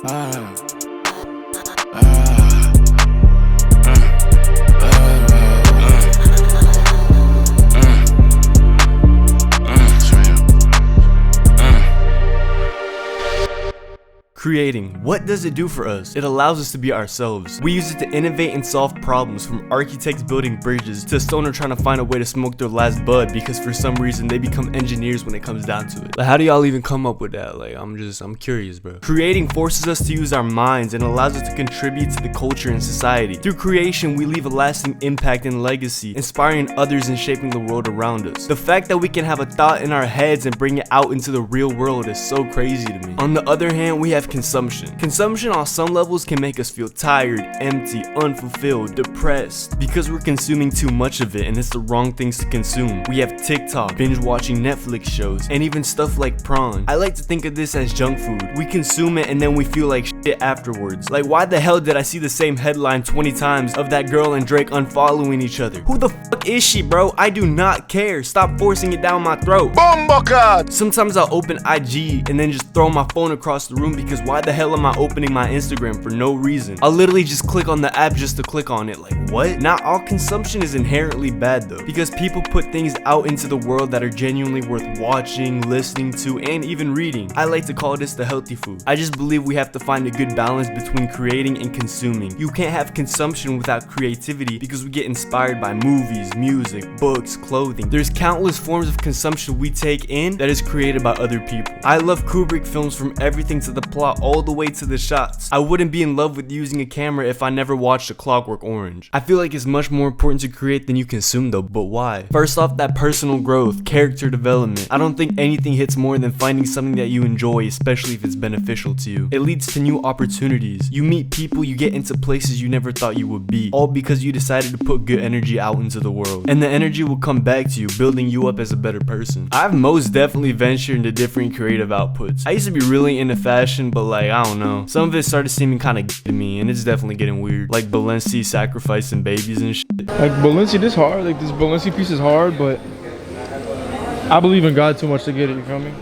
Ah, ah, Creating. What does it do for us? It allows us to be ourselves. We use it to innovate and solve problems, from architects building bridges to a stoner trying to find a way to smoke their last bud because for some reason they become engineers when it comes down to it. Like, how do y'all even come up with that? Like, I'm curious, bro. Creating forces us to use our minds and allows us to contribute to the culture and society. Through creation, we leave a lasting impact and legacy, inspiring others and shaping the world around us. The fact that we can have a thought in our heads and bring it out into the real world is so crazy to me. On the other hand, we have consumption. Consumption on some levels can make us feel tired, empty, unfulfilled, depressed, because we're consuming too much of it and it's the wrong things to consume. We have TikTok, binge watching Netflix shows, and even stuff like prawn. I like to think of this as junk food. We consume it and then we feel like shit afterwards. Like, why the hell did I see the same headline 20 times of that girl and Drake unfollowing each other? Who the fuck is she, bro? I do not care. Stop forcing it down my throat. Bombocard! Sometimes I'll open IG and then just throw my phone across the room because why the hell am I opening my Instagram for no reason? I'll literally just click on the app just to click on it. Like, what? Not all consumption is inherently bad though, because people put things out into the world that are genuinely worth watching, listening to, and even reading. I like to call this the healthy food. I just believe we have to find a good balance between creating and consuming. You can't have consumption without creativity because we get inspired by movies, music, books, clothing. There's countless forms of consumption we take in that is created by other people. I love Kubrick films, from everything to the plot all the way to the shots. I wouldn't be in love with using a camera if I never watched A Clockwork Orange. I feel like it's much more important to create than you consume though, but why? First off, that personal growth, character development. I don't think anything hits more than finding something that you enjoy, especially if it's beneficial to you. It leads to new opportunities. You meet people, you get into places you never thought you would be, all because you decided to put good energy out into the world. And the energy will come back to you, building you up as a better person. I've most definitely ventured into different creative outputs. I used to be really into fashion, but like, I don't know. Some of it started seeming kind of to me, and it's definitely getting weird. Like Balenci sacrificing babies and shit. Like Balenci, this hard. Like this Balenci piece is hard, but I believe in God too much to get it. You feel me?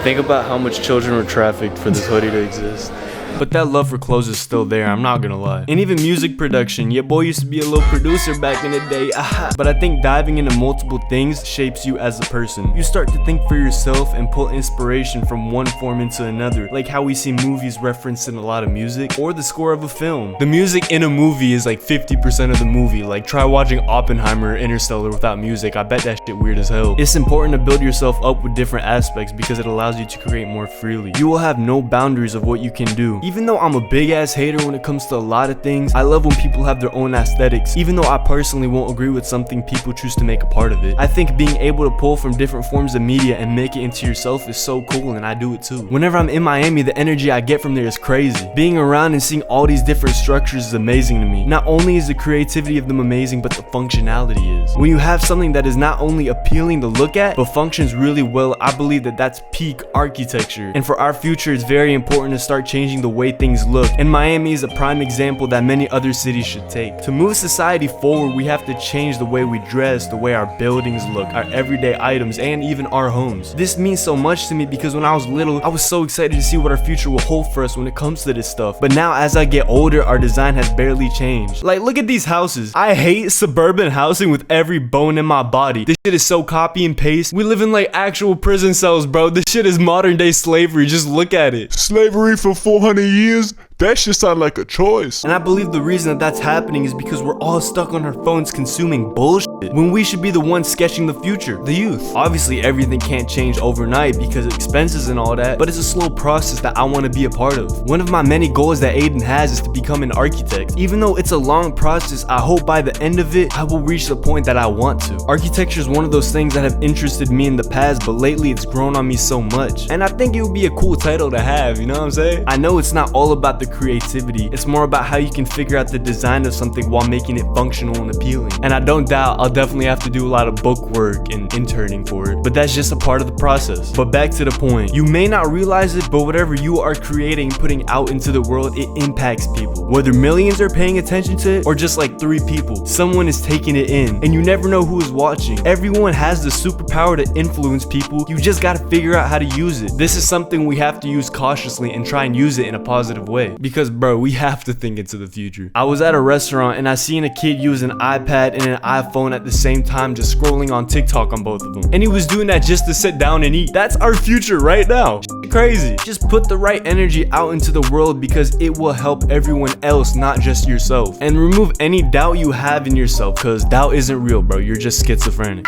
Think about how much children were trafficked for this hoodie to exist. But that love for clothes is still there, I'm not gonna lie. And even music production, your boy used to be a little producer back in the day, aha. But I think diving into multiple things shapes you as a person. You start to think for yourself and pull inspiration from one form into another, like how we see movies referenced in a lot of music, or the score of a film. The music in a movie is like 50% of the movie. Like, try watching Oppenheimer or Interstellar without music, I bet that shit weird as hell. It's important to build yourself up with different aspects because it allows you to create more freely. You will have no boundaries of what you can do. Even though I'm a big ass hater when it comes to a lot of things, I love when people have their own aesthetics. Even though I personally won't agree with something people choose to make a part of it, I think being able to pull from different forms of media and make it into yourself is so cool, and I do it too. Whenever I'm in Miami, the energy I get from there is crazy. Being around and seeing all these different structures is amazing to me. Not only is the creativity of them amazing, but the functionality is. When you have something that is not only appealing to look at, but functions really well, I believe that that's peak architecture. And for our future, it's very important to start changing the way things look, and Miami is a prime example that many other cities should take. To move society forward, we have to change the way we dress, the way our buildings look, our everyday items, and even our homes. This means so much to me because when I was little, I was so excited to see what our future will hold for us when it comes to this stuff. But now as I get older, our design has barely changed. Like, look at these houses. I hate suburban housing with every bone in my body. This shit is so copy and paste. We live in like actual prison cells, bro. This shit is modern day slavery. Just look at it. Slavery for 400 years? That shit sound like a choice. And I believe the reason that that's happening is because we're all stuck on our phones consuming bullshit, when we should be the ones sketching the future, the youth. Obviously everything can't change overnight because of expenses and all that, but it's a slow process that I want to be a part of. One of my many goals that Aiden has is to become an architect. Even though it's a long process, I hope by the end of it, I will reach the point that I want to. Architecture is one of those things that have interested me in the past, but lately it's grown on me so much. And I think it would be a cool title to have, you know what I'm saying? I know it's not all about the creativity, it's more about how you can figure out the design of something while making it functional and appealing. And I don't doubt I'll definitely have to do a lot of book work and interning for it, but that's just a part of the process. But back to the point, you may not realize it, but whatever you are creating, putting out into the world, it impacts people. Whether millions are paying attention to it or just like 3 people, someone is taking it in, and you never know who is watching. Everyone has the superpower to influence people. You just gotta figure out how to use it. This is something we have to use cautiously and try and use it in a positive way, because bro, we have to think into the future. I was at a restaurant and I seen a kid use an iPad and an iPhone at the same time, just scrolling on TikTok on both of them, and he was doing that just to sit down and eat. That's our future right now. Crazy. Just put the right energy out into the world, because it will help everyone else, not just yourself. And remove any doubt you have in yourself, because doubt isn't real, bro. You're just schizophrenic.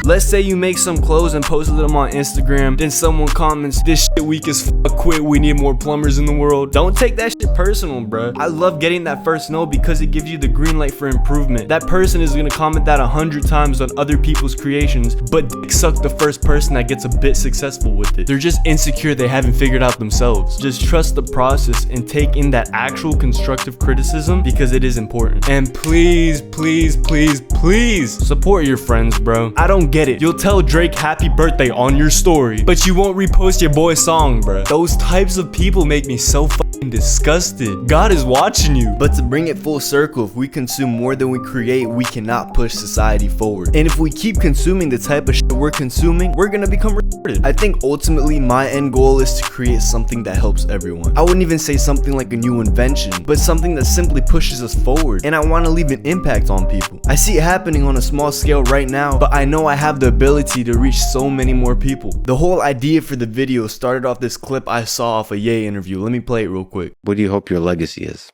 Let's say you make some clothes and posted them on Instagram, then someone comments, "This shit weak as fuck, quit, we need more plumbers in the world." Don't take that shit personal, bruh. I love getting that first no, because it gives you the green light for improvement. That person is gonna comment that 100 times on other people's creations, but dick suck the first person that gets a bit successful with it. They're just insecure, they haven't figured out themselves. Just trust the process and take in that actual constructive criticism, because it is important. And please, please, please, please support your friends, bro. I don't get it. You'll tell Drake happy birthday on your story, but you won't repost your boy's song, bruh. Those types of people make me so fucking disgusted. God is watching you. But to bring it full circle, if we consume more than we create, we cannot push society forward. And if we keep consuming the type of shit we're consuming, we're gonna become retarded. I think ultimately my end goal is to create something that helps everyone. I wouldn't even say something like a new invention, but something that simply pushes us forward. And I want to leave an impact on people. I see it happening on a small scale right now, but I know I have the ability to reach so many more people. The whole idea for the video started off this clip I saw off a Ye interview. Let me play it real quick. What do you hope your legacy is?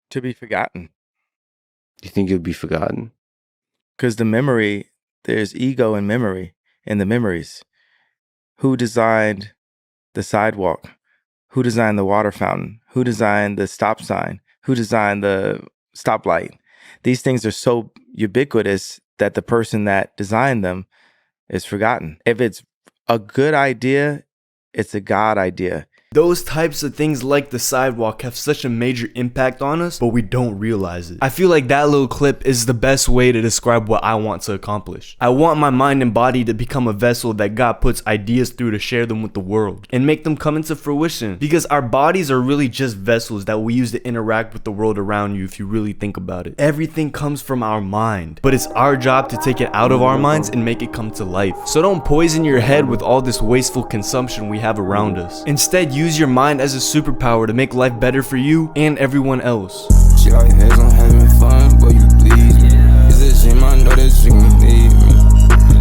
To be forgotten. Do you think you'll be forgotten? Because the memory, there's ego in memory, in the memories. Who designed the sidewalk? Who designed the water fountain? Who designed the stop sign? Who designed the stoplight? These things are so ubiquitous that the person that designed them is forgotten. If it's a good idea, it's a God idea. Those types of things like the sidewalk have such a major impact on us, but we don't realize it. I feel like that little clip is the best way to describe what I want to accomplish. I want my mind and body to become a vessel that God puts ideas through to share them with the world and make them come into fruition, because our bodies are really just vessels that we use to interact with the world around you if you really think about it. Everything comes from our mind, but it's our job to take it out of our minds and make it come to life. So don't poison your head with all this wasteful consumption we have around us. Instead, use your mind as a superpower to make life better for you and everyone else. She like heads on having fun, but you please me. It's a shame I know that you can need me.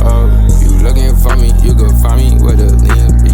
Oh, you looking for me, you can find me with a lean.